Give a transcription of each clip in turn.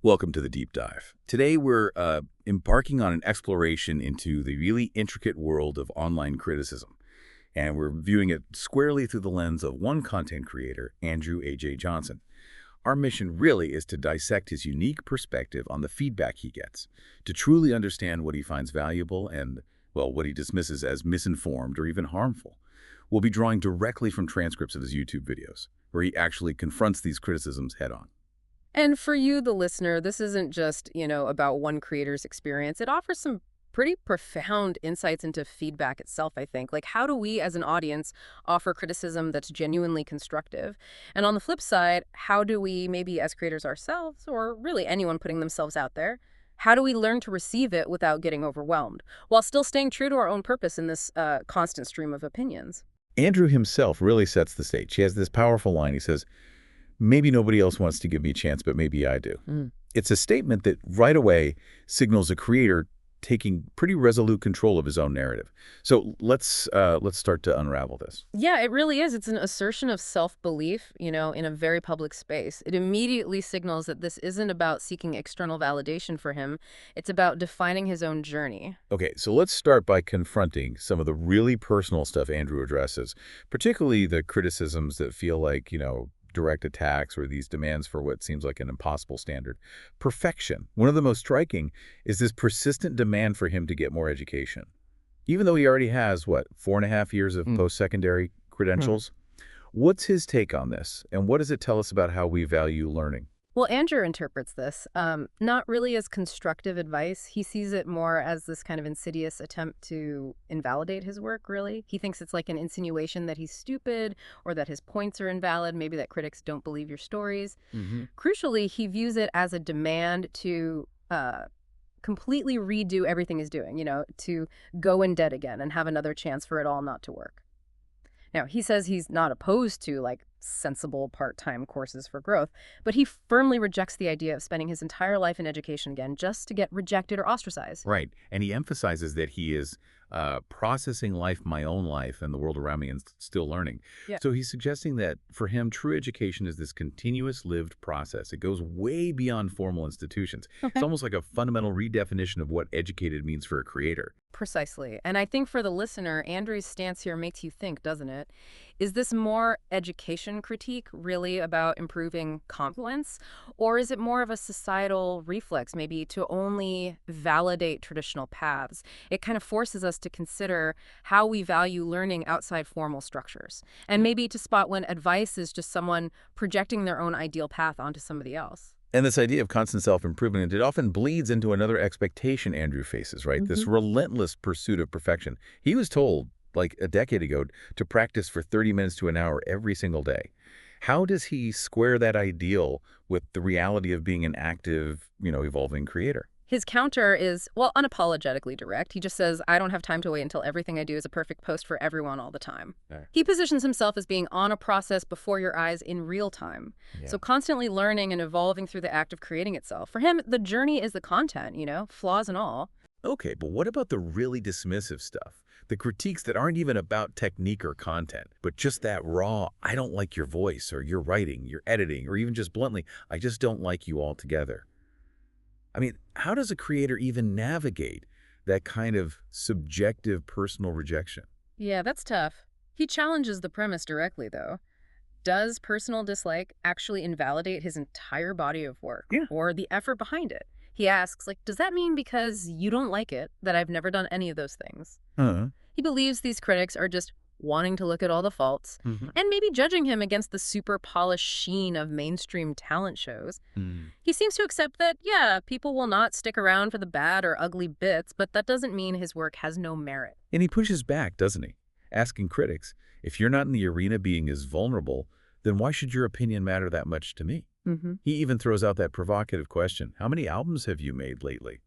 Welcome to the Deep Dive. Today we're embarking on an exploration into the really intricate world of online criticism, and we're viewing it squarely through the lens of one content creator, Andrew A.J. Johnson. Our mission really is to dissect his unique perspective on the feedback he gets, to truly understand what he finds valuable and, well, what he dismisses as misinformed or even harmful. We'll be drawing directly from transcripts of his YouTube videos, where he actually confronts these criticisms head-on. And for you, the listener, this isn't just, about one creator's experience. It offers some pretty profound insights into feedback itself, I think. Like, how do we as an audience offer criticism that's genuinely constructive? And on the flip side, how do we, maybe as creators ourselves, or really anyone putting themselves out there, how do we learn to receive it without getting overwhelmed, while still staying true to our own purpose in this constant stream of opinions? Andrew himself really sets the stage. He has this powerful line. He says, maybe nobody else wants to give me a chance, but maybe I do. It's a statement that right away signals a creator taking pretty resolute control of his own narrative. So let's start to unravel this. Yeah, it really is. It's an assertion of self-belief, in a very public space. It immediately signals that this isn't about seeking external validation for him. It's about defining his own journey. Okay, so let's start by confronting some of the really personal stuff Andrew addresses, particularly the criticisms that feel like, direct attacks or these demands for what seems like an impossible standard. Perfection. One of the most striking is this persistent demand for him to get more education. Even though he already has, 4.5 years of post-secondary credentials? What's his take on this? And what does it tell us about how we value learning? Well, Andrew interprets this not really as constructive advice. He sees it more as this kind of insidious attempt to invalidate his work, really. He thinks it's like an insinuation that he's stupid or that his points are invalid, maybe that critics don't believe your stories. Crucially, he views it as a demand to completely redo everything he's doing, to go in debt again and have another chance for it all not to work. Now, he says he's not opposed to, sensible part-time courses for growth, but he firmly rejects the idea of spending his entire life in education again just to get rejected or ostracized. Right. And he emphasizes that he is processing life, my own life, and the world around me, and still learning. Yeah. So he's suggesting that for him, true education is this continuous lived process. It goes way beyond formal institutions. Okay. It's almost like a fundamental redefinition of what educated means for a creator. Precisely. And I think for the listener, Andrew's stance here makes you think, doesn't it? Is this more education critique really about improving confidence? Or is it more of a societal reflex, maybe to only validate traditional paths? It kind of forces us to consider how we value learning outside formal structures, and maybe to spot when advice is just someone projecting their own ideal path onto somebody else. And this idea of constant self-improvement, it often bleeds into another expectation Andrew faces, right? This relentless pursuit of perfection. He was told, like a decade ago, to practice for 30 minutes to an hour every single day. How does he square that ideal with the reality of being an active, evolving creator? His counter is, well, unapologetically direct. He just says, I don't have time to wait until everything I do is a perfect post for everyone all the time. Right. He positions himself as being on a process before your eyes in real time. Yeah. So constantly learning and evolving through the act of creating itself. For him, the journey is the content, flaws and all. Okay, but what about the really dismissive stuff? The critiques that aren't even about technique or content, but just that raw, I don't like your voice or your writing, your editing, or even just bluntly, I just don't like you altogether. I mean, how does a creator even navigate that kind of subjective personal rejection? Yeah, that's tough. He challenges the premise directly, though. Does personal dislike actually invalidate his entire body of work or the effort behind it? He asks, does that mean because you don't like it that I've never done any of those things? He believes these critics are just wanting to look at all the faults and maybe judging him against the super polished sheen of mainstream talent shows. He seems to accept that, people will not stick around for the bad or ugly bits, but that doesn't mean his work has no merit. And he pushes back, doesn't he? Asking critics, if you're not in the arena being as vulnerable, then why should your opinion matter that much to me? He even throws out that provocative question, how many albums have you made lately?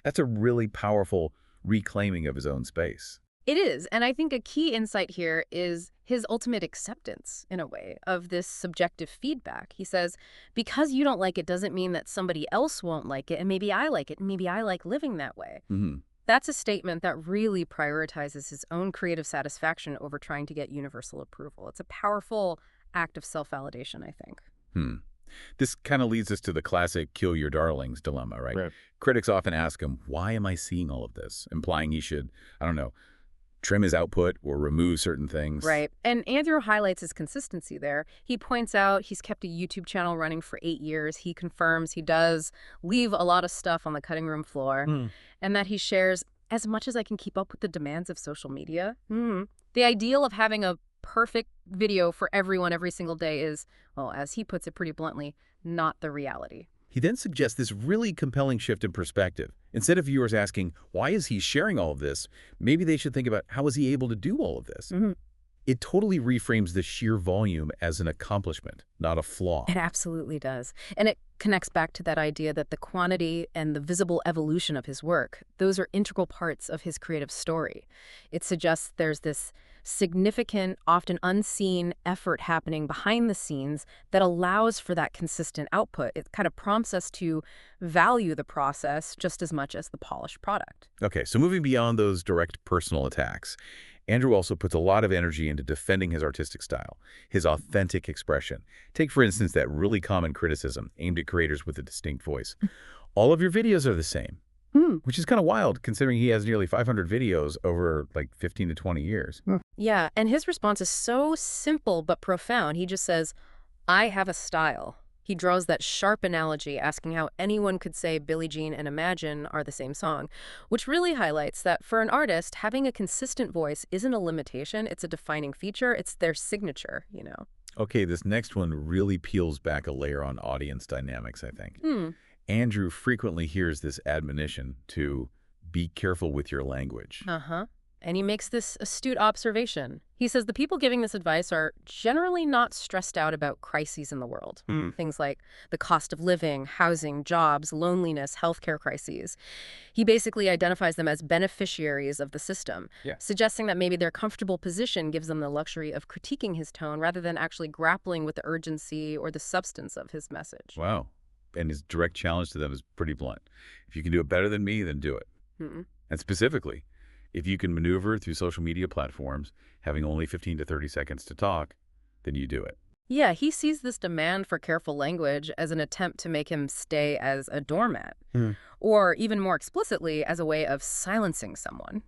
That's a really powerful reclaiming of his own space. It is, and I think a key insight here is his ultimate acceptance, in a way, of this subjective feedback. He says, because you don't like it doesn't mean that somebody else won't like it, and maybe I like it, and maybe I like living that way. That's a statement that really prioritizes his own creative satisfaction over trying to get universal approval. It's a powerful act of self-validation, I think. This kind of leads us to the classic kill your darlings dilemma, right? Right. Critics often ask him, why am I seeing all of this? Implying he should, I don't know, trim his output or remove certain things. Right. And Andrew highlights his consistency there. He points out he's kept a YouTube channel running for 8 years. He confirms he does leave a lot of stuff on the cutting room floor, and that he shares as much as I can keep up with the demands of social media. The ideal of having a perfect video for everyone every single day is, well, as he puts it pretty bluntly, not the reality. He then suggests this really compelling shift in perspective. Instead of viewers asking, why is he sharing all of this? Maybe they should think about, how is he able to do all of this? It totally reframes the sheer volume as an accomplishment, not a flaw. It absolutely does. And it connects back to that idea that the quantity and the visible evolution of his work, those are integral parts of his creative story. It suggests there's this significant, often unseen effort happening behind the scenes that allows for that consistent output. It kind of prompts us to value the process just as much as the polished product. Okay, so moving beyond those direct personal attacks, Andrew also puts a lot of energy into defending his artistic style, his authentic expression. Take, for instance, that really common criticism aimed at creators with a distinct voice. All of your videos are the same, which is kind of wild considering he has nearly 500 videos over like 15 to 20 years. Yeah, and his response is so simple but profound. He just says, I have a style. He draws that sharp analogy, asking how anyone could say Billie Jean and Imagine are the same song, which really highlights that for an artist, having a consistent voice isn't a limitation, it's a defining feature, it's their signature, you know. Okay, this next one really peels back a layer on audience dynamics, I think. Andrew frequently hears this admonition to be careful with your language. And he makes this astute observation. He says the people giving this advice are generally not stressed out about crises in the world. Things like the cost of living, housing, jobs, loneliness, healthcare crises. He basically identifies them as beneficiaries of the system, suggesting that maybe their comfortable position gives them the luxury of critiquing his tone rather than actually grappling with the urgency or the substance of his message. Wow. And his direct challenge to them is pretty blunt. If you can do it better than me, then do it. And specifically, if you can maneuver through social media platforms, having only 15 to 30 seconds to talk, then you do it. Yeah, he sees this demand for careful language as an attempt to make him stay as a doormat, or even more explicitly, as a way of silencing someone.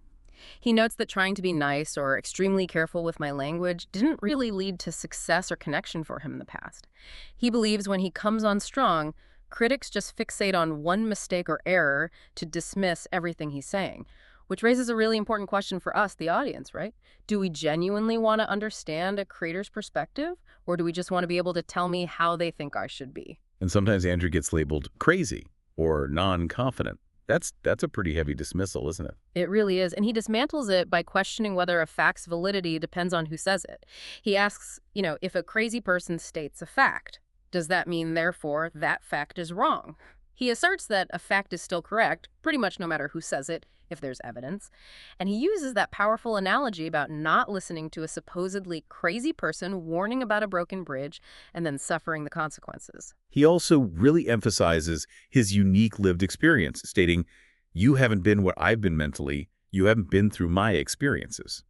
He notes that trying to be nice or extremely careful with my language didn't really lead to success or connection for him in the past. He believes when he comes on strong, critics just fixate on one mistake or error to dismiss everything he's saying. Which raises a really important question for us, the audience, right? Do we genuinely want to understand a creator's perspective, or do we just want to be able to tell me how they think I should be? And sometimes Andrew gets labeled crazy or non-confident. That's a pretty heavy dismissal, isn't it? It really is. And he dismantles it by questioning whether a fact's validity depends on who says it. He asks, if a crazy person states a fact, does that mean, therefore, that fact is wrong? He asserts that a fact is still correct, pretty much no matter who says it, if there's evidence. And he uses that powerful analogy about not listening to a supposedly crazy person warning about a broken bridge and then suffering the consequences. He also really emphasizes his unique lived experience, stating, you haven't been what I've been mentally, you haven't been through my experiences.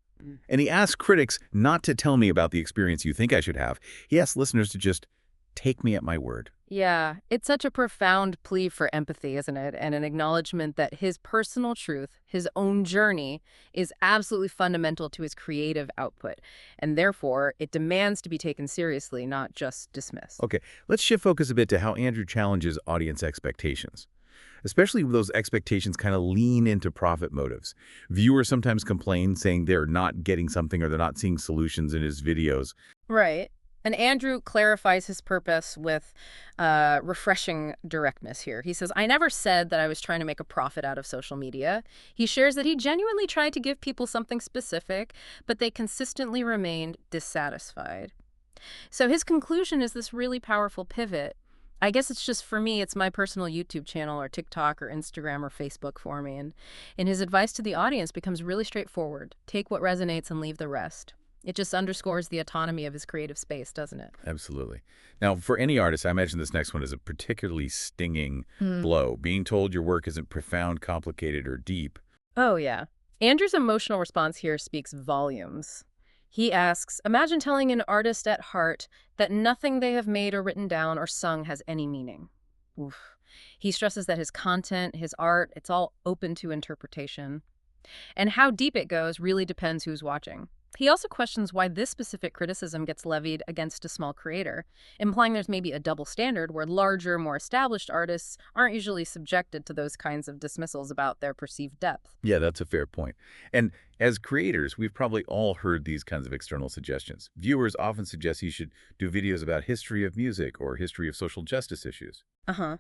And he asks critics not to tell me about the experience you think I should have. He asks listeners to just take me at my word. Yeah, it's such a profound plea for empathy, isn't it? And an acknowledgement that his personal truth, his own journey, is absolutely fundamental to his creative output. And therefore, it demands to be taken seriously, not just dismissed. Okay, let's shift focus a bit to how Andrew challenges audience expectations. Especially when those expectations kind of lean into profit motives. Viewers sometimes complain, saying they're not getting something or they're not seeing solutions in his videos. Right. And Andrew clarifies his purpose with refreshing directness here. He says, I never said that I was trying to make a profit out of social media. He shares that he genuinely tried to give people something specific, but they consistently remained dissatisfied. So his conclusion is this really powerful pivot. I guess it's just, for me, it's my personal YouTube channel or TikTok or Instagram or Facebook for me. And his advice to the audience becomes really straightforward. Take what resonates and leave the rest. It just underscores the autonomy of his creative space, doesn't it? Absolutely. Now, for any artist, I imagine this next one is a particularly stinging blow. Being told your work isn't profound, complicated, or deep. Oh, yeah. Andrew's emotional response here speaks volumes. He asks, imagine telling an artist at heart that nothing they have made or written down or sung has any meaning. Oof. He stresses that his content, his art, it's all open to interpretation. And how deep it goes really depends who's watching. He also questions why this specific criticism gets levied against a small creator, implying there's maybe a double standard where larger, more established artists aren't usually subjected to those kinds of dismissals about their perceived depth. Yeah, that's a fair point. And as creators, we've probably all heard these kinds of external suggestions. Viewers often suggest you should do videos about history of music or history of social justice issues. Uh-huh.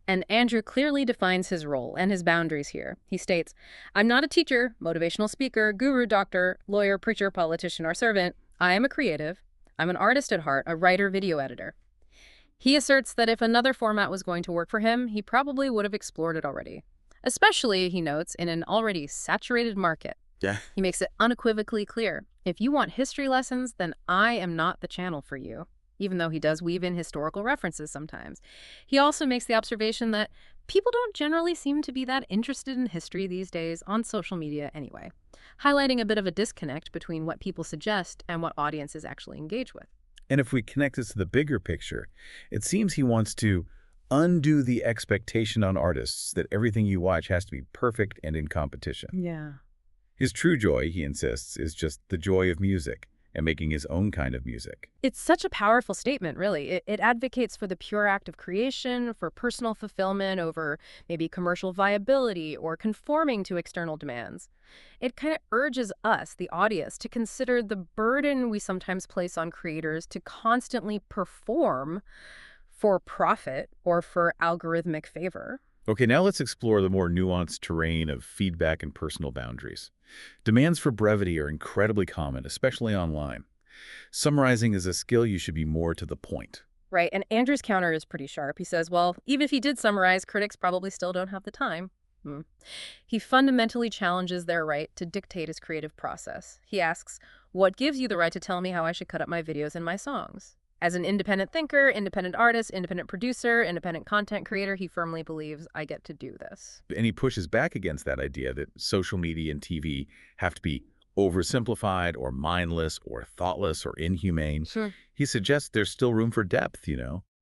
And Andrew clearly defines his role and his boundaries here. He states, I'm not a teacher, motivational speaker, guru, doctor, lawyer, preacher, politician, or servant. I am a creative. I'm an artist at heart, a writer, video editor. He asserts that if another format was going to work for him, he probably would have explored it already. Especially, he notes, in an already saturated market. Yeah. He makes it unequivocally clear, if you want history lessons, then I am not the channel for you. Even though he does weave in historical references sometimes. He also makes the observation that people don't generally seem to be that interested in history these days on social media anyway, highlighting a bit of a disconnect between what people suggest and what audiences actually engage with. And if we connect this to the bigger picture, it seems he wants to undo the expectation on artists that everything you watch has to be perfect and in competition. Yeah. His true joy, he insists, is just the joy of music and making his own kind of music. It's such a powerful statement, really. It advocates for the pure act of creation, for personal fulfillment over maybe commercial viability or conforming to external demands. It kind of urges us, the audience, to consider the burden we sometimes place on creators to constantly perform for profit or for algorithmic favor. Okay, now let's explore the more nuanced terrain of feedback and personal boundaries. Demands for brevity are incredibly common, especially online. Summarizing is a skill you should be more to the point. Right, and Andrew's counter is pretty sharp. He says, well, even if he did summarize, critics probably still don't have the time. He fundamentally challenges their right to dictate his creative process. He asks, what gives you the right to tell me how I should cut up my videos and my songs? As an independent thinker, independent artist, independent producer, independent content creator, he firmly believes I get to do this. And he pushes back against that idea that social media and TV have to be oversimplified or mindless or thoughtless or inhumane. Sure. He suggests there's still room for depth.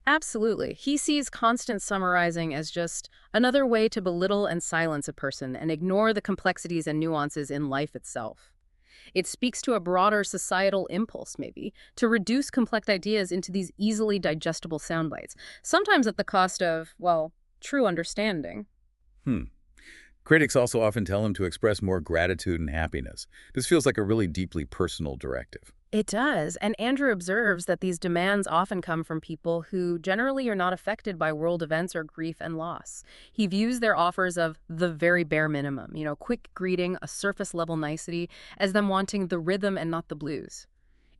Absolutely. He sees constant summarizing as just another way to belittle and silence a person and ignore the complexities and nuances in life itself. It speaks to a broader societal impulse, maybe, to reduce complex ideas into these easily digestible sound bites, sometimes at the cost of, well, true understanding. Critics also often tell him to express more gratitude and happiness. This feels like a really deeply personal directive. It does, and Andrew observes that these demands often come from people who generally are not affected by world events or grief and loss. He views their offers of the very bare minimum, quick greeting, a surface-level nicety, as them wanting the rhythm and not the blues.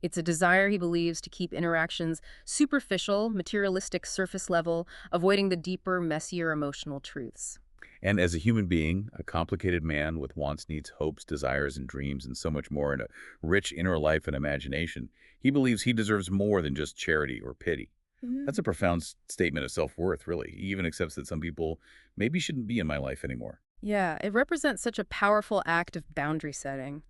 It's a desire, he believes, to keep interactions superficial, materialistic, surface level, avoiding the deeper, messier emotional truths. And as a human being, a complicated man with wants, needs, hopes, desires, and dreams, and so much more, and a rich inner life and imagination, he believes he deserves more than just charity or pity. That's a profound statement of self-worth, really. He even accepts that some people maybe shouldn't be in my life anymore. Yeah, it represents such a powerful act of boundary setting,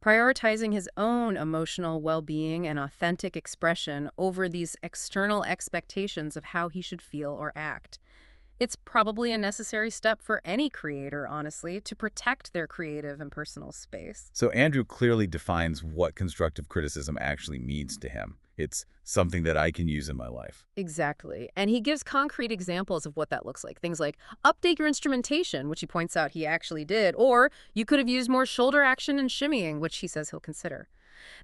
prioritizing his own emotional well-being and authentic expression over these external expectations of how he should feel or act. It's probably a necessary step for any creator, honestly, to protect their creative and personal space. So Andrew clearly defines what constructive criticism actually means to him. It's something that I can use in my life. Exactly. And he gives concrete examples of what that looks like. Things like update your instrumentation, which he points out he actually did, or you could have used more shoulder action and shimmying, which he says he'll consider.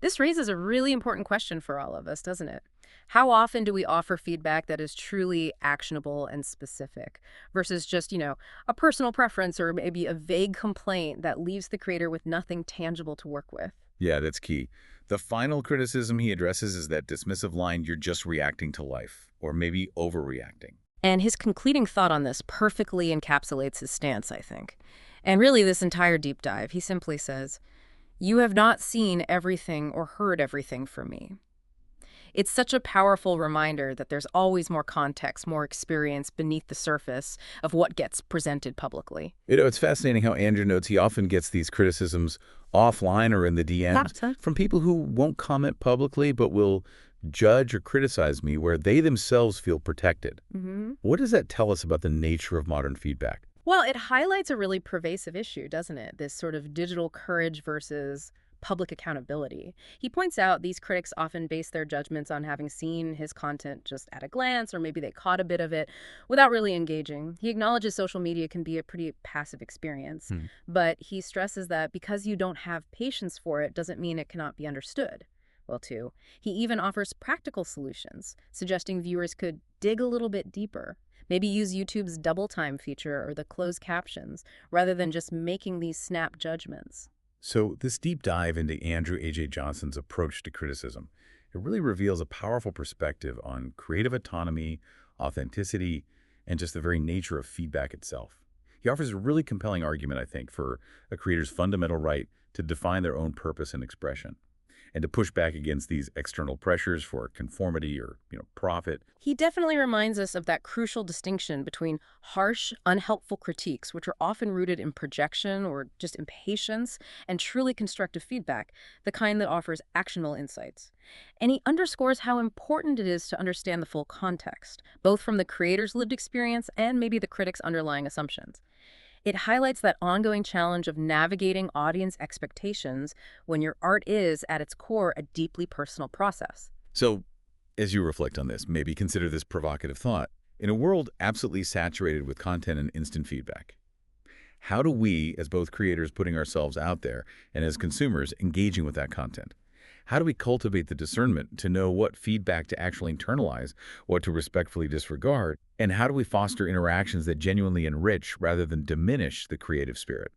This raises a really important question for all of us, doesn't it? How often do we offer feedback that is truly actionable and specific versus just, a personal preference or maybe a vague complaint that leaves the creator with nothing tangible to work with? Yeah, that's key. The final criticism he addresses is that dismissive line, you're just reacting to life, or maybe overreacting. And his concluding thought on this perfectly encapsulates his stance, I think. And really, this entire deep dive, he simply says, you have not seen everything or heard everything from me. It's such a powerful reminder that there's always more context, more experience beneath the surface of what gets presented publicly. It's fascinating how Andrew notes he often gets these criticisms offline or in the DMs from people who won't comment publicly but will judge or criticize me where they themselves feel protected. Hmm. What does that tell us about the nature of modern feedback? Well, it highlights a really pervasive issue, doesn't it? This sort of digital courage versus public accountability. He points out these critics often base their judgments on having seen his content just at a glance, or maybe they caught a bit of it without really engaging. He acknowledges social media can be a pretty passive experience, Hmm. but he stresses that because you don't have patience for it doesn't mean it cannot be understood. Well, too, he even offers practical solutions, suggesting viewers could dig a little bit deeper. Maybe use YouTube's double time feature or the closed captions rather than just making these snap judgments. So this deep dive into Andrew A.J. Johnson's approach to criticism, it really reveals a powerful perspective on creative autonomy, authenticity, and just the very nature of feedback itself. He offers a really compelling argument, I think, for a creator's fundamental right to define their own purpose and expression, and to push back against these external pressures for conformity or, profit. He definitely reminds us of that crucial distinction between harsh, unhelpful critiques, which are often rooted in projection or just impatience, and truly constructive feedback, the kind that offers actionable insights. And he underscores how important it is to understand the full context, both from the creator's lived experience and maybe the critic's underlying assumptions. It highlights that ongoing challenge of navigating audience expectations when your art is, at its core, a deeply personal process. So, as you reflect on this, maybe consider this provocative thought. In a world absolutely saturated with content and instant feedback, how do we, as both creators putting ourselves out there and as consumers engaging with that content, how do we cultivate the discernment to know what feedback to actually internalize, what to respectfully disregard, and how do we foster interactions that genuinely enrich rather than diminish the creative spirit?